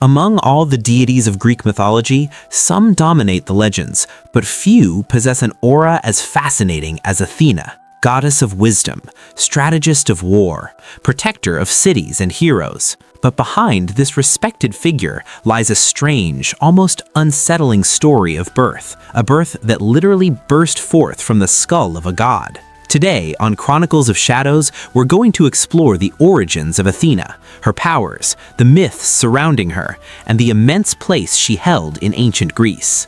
Among all the deities of Greek mythology, some dominate the legends, but few possess an aura as fascinating as Athena, goddess of wisdom, strategist of war, protector of cities and heroes. But behind this respected figure lies a strange, almost unsettling story of birth, a birth that literally burst forth from the skull of a god. Today, on Chronicles of Shadows, we're going to explore the origins of Athena, her powers, the myths surrounding her, and the immense place she held in ancient Greece.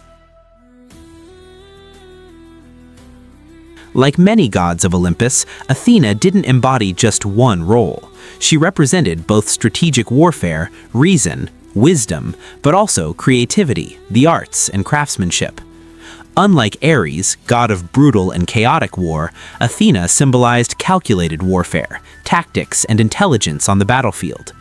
Like many gods of Olympus, Athena didn't embody just one role. She represented both strategic warfare, reason, wisdom, but also creativity, the arts, and craftsmanship. Unlike Ares, god of brutal and chaotic war, Athena symbolized calculated warfare, tactics, and intelligence on the battlefield.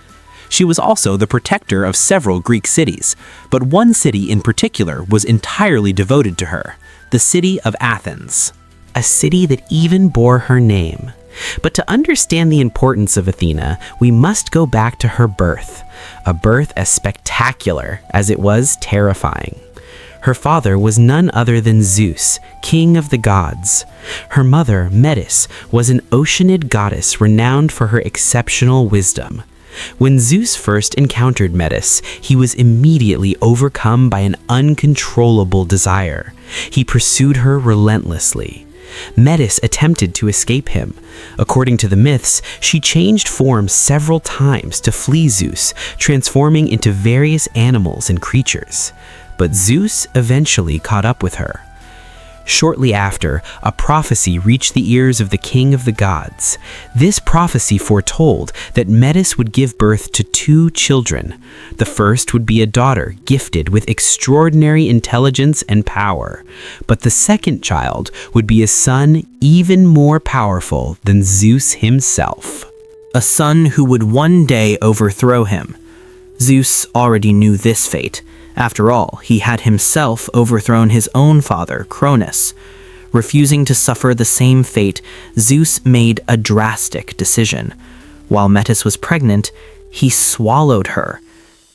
She was also the protector of several Greek cities, but one city in particular was entirely devoted to her, the city of Athens. A city that even bore her name. But to understand the importance of Athena, we must go back to her birth, a birth as spectacular as it was terrifying. Her father was none other than Zeus, king of the gods. Her mother, Metis, was an oceanid goddess renowned for her exceptional wisdom. When Zeus first encountered Metis, he was immediately overcome by an uncontrollable desire. He pursued her relentlessly. Metis attempted to escape him. According to the myths, she changed form several times to flee Zeus, transforming into various animals and creatures. But Zeus eventually caught up with her. Shortly after, a prophecy reached the ears of the king of the gods. This prophecy foretold that Metis would give birth to 2 children. The first would be a daughter gifted with extraordinary intelligence and power, but the second child would be a son even more powerful than Zeus himself. A son who would one day overthrow him. Zeus already knew this fate. After all, he had himself overthrown his own father, Cronus. Refusing to suffer the same fate, Zeus made a drastic decision. While Metis was pregnant, he swallowed her.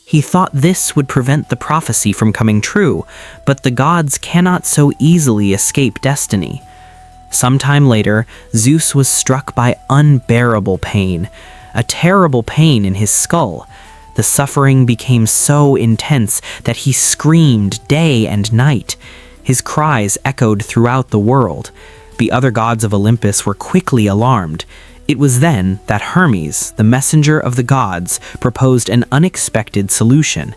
He thought this would prevent the prophecy from coming true, but the gods cannot so easily escape destiny. Sometime later, Zeus was struck by unbearable pain, a terrible pain in his skull. The suffering became so intense that he screamed day and night. His cries echoed throughout the world. The other gods of Olympus were quickly alarmed. It was then that Hermes, the messenger of the gods, proposed an unexpected solution.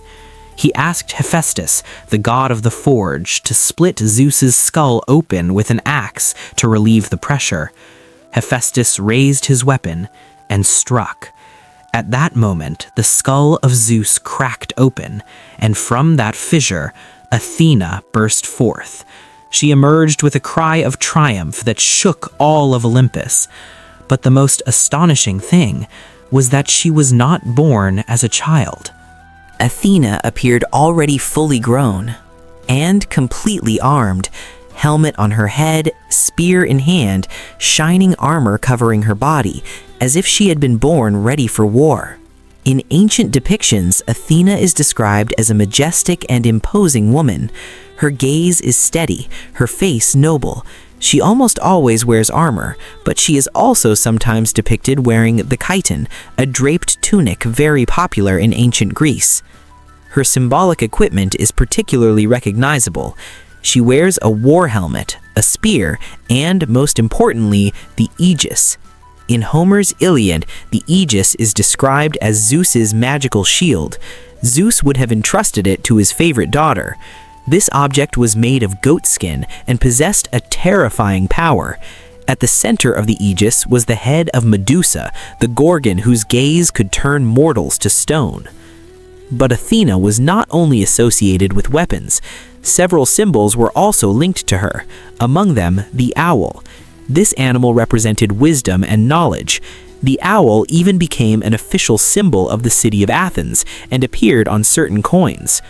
He asked Hephaestus, the god of the forge, to split Zeus's skull open with an axe to relieve the pressure. Hephaestus raised his weapon and struck. At that moment, the skull of Zeus cracked open, and from that fissure, Athena burst forth. She emerged with a cry of triumph that shook all of Olympus. But the most astonishing thing was that she was not born as a child. Athena appeared already fully grown and completely armed, helmet on her head, spear in hand, shining armor covering her body, as if she had been born ready for war. In ancient depictions, Athena is described as a majestic and imposing woman. Her gaze is steady, her face noble. She almost always wears armor, but she is also sometimes depicted wearing the chiton, a draped tunic very popular in ancient Greece. Her symbolic equipment is particularly recognizable. She wears a war helmet, a spear, and, most importantly, the aegis. In Homer's Iliad, the aegis is described as Zeus's magical shield. Zeus would have entrusted it to his favorite daughter. This object was made of goat skin and possessed a terrifying power. At the center of the aegis was the head of Medusa, the Gorgon whose gaze could turn mortals to stone. But Athena was not only associated with weapons. Several symbols were also linked to her, among them the owl. This animal represented wisdom and knowledge. The owl even became an official symbol of the city of Athens and appeared on certain coins.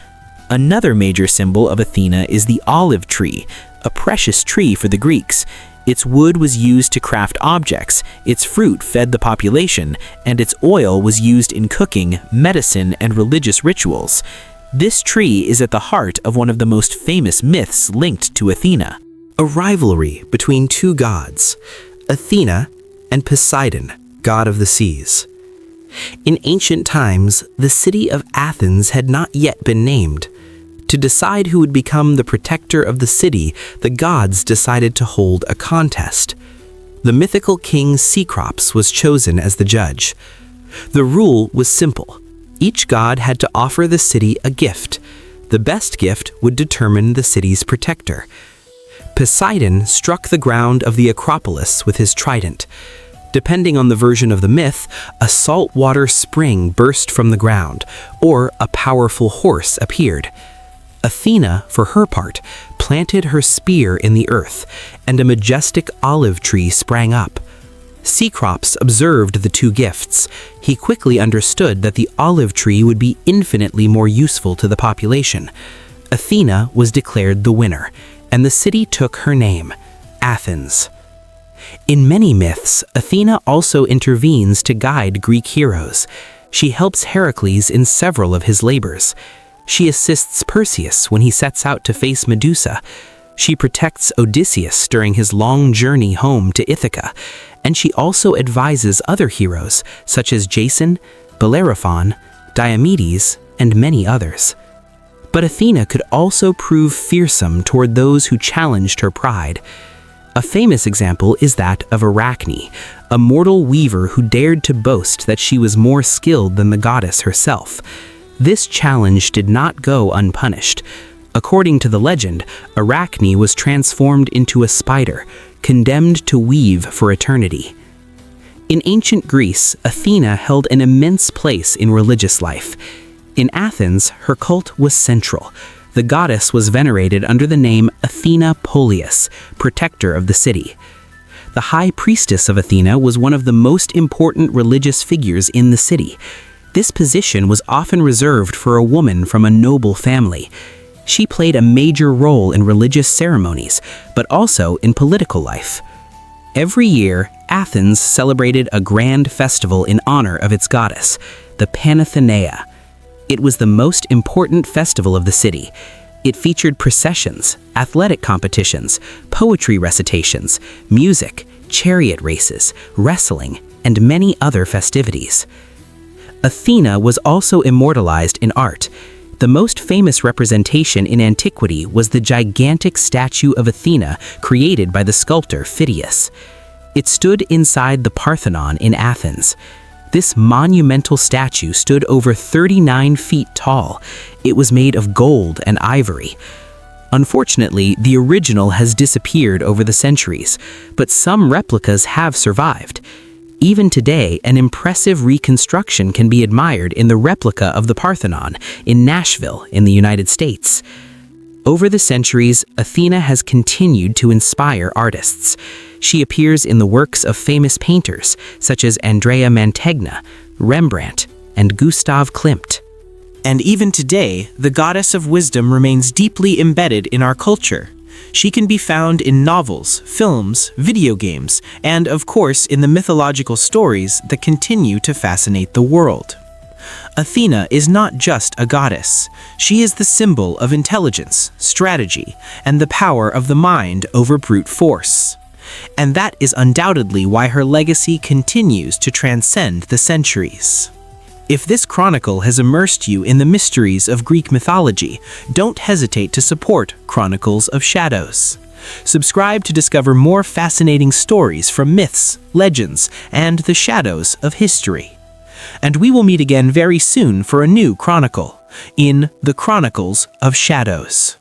Another major symbol of Athena is the olive tree, a precious tree for the Greeks. Its wood was used to craft objects, its fruit fed the population, and its oil was used in cooking, medicine, and religious rituals. This tree is at the heart of one of the most famous myths linked to Athena. A rivalry between two gods, Athena and Poseidon, god of the seas. In ancient times, the city of Athens had not yet been named. To decide who would become the protector of the city, the gods decided to hold a contest. The mythical king Cecrops was chosen as the judge. The rule was simple. Each god had to offer the city a gift. The best gift would determine the city's protector. Poseidon struck the ground of the Acropolis with his trident. Depending on the version of the myth, a saltwater spring burst from the ground, or a powerful horse appeared. Athena, for her part, planted her spear in the earth, and a majestic olive tree sprang up. Cecrops observed the two gifts. He quickly understood that the olive tree would be infinitely more useful to the population. Athena was declared the winner, and the city took her name, Athens. In many myths, Athena also intervenes to guide Greek heroes. She helps Heracles in several of his labors. She assists Perseus when he sets out to face Medusa. She protects Odysseus during his long journey home to Ithaca, and she also advises other heroes such as Jason, Bellerophon, Diomedes, and many others. But Athena could also prove fearsome toward those who challenged her pride. A famous example is that of Arachne, a mortal weaver who dared to boast that she was more skilled than the goddess herself. This challenge did not go unpunished. According to the legend, Arachne was transformed into a spider, condemned to weave for eternity. In ancient Greece, Athena held an immense place in religious life. In Athens, her cult was central. The goddess was venerated under the name Athena Polias, protector of the city. The high priestess of Athena was one of the most important religious figures in the city. This position was often reserved for a woman from a noble family. She played a major role in religious ceremonies, but also in political life. Every year, Athens celebrated a grand festival in honor of its goddess, the Panathenea. It was the most important festival of the city. It featured processions, athletic competitions, poetry recitations, music, chariot races, wrestling, and many other festivities. Athena was also immortalized in art. The most famous representation in antiquity was the gigantic statue of Athena created by the sculptor Phidias. It stood inside the Parthenon in Athens. This monumental statue stood over 39 feet tall. It was made of gold and ivory. Unfortunately, the original has disappeared over the centuries, but some replicas have survived. Even today, an impressive reconstruction can be admired in the replica of the Parthenon in Nashville, in the United States. Over the centuries, Athena has continued to inspire artists. She appears in the works of famous painters such as Andrea Mantegna, Rembrandt, and Gustav Klimt. And even today, the goddess of wisdom remains deeply embedded in our culture. She can be found in novels, films, video games, and of course in the mythological stories that continue to fascinate the world. Athena is not just a goddess. She is the symbol of intelligence, strategy, and the power of the mind over brute force. And that is undoubtedly why her legacy continues to transcend the centuries. If this chronicle has immersed you in the mysteries of Greek mythology, don't hesitate to support Chronicles of Shadows. Subscribe to discover more fascinating stories from myths, legends, and the shadows of history. And we will meet again very soon for a new chronicle in the Chronicles of Shadows.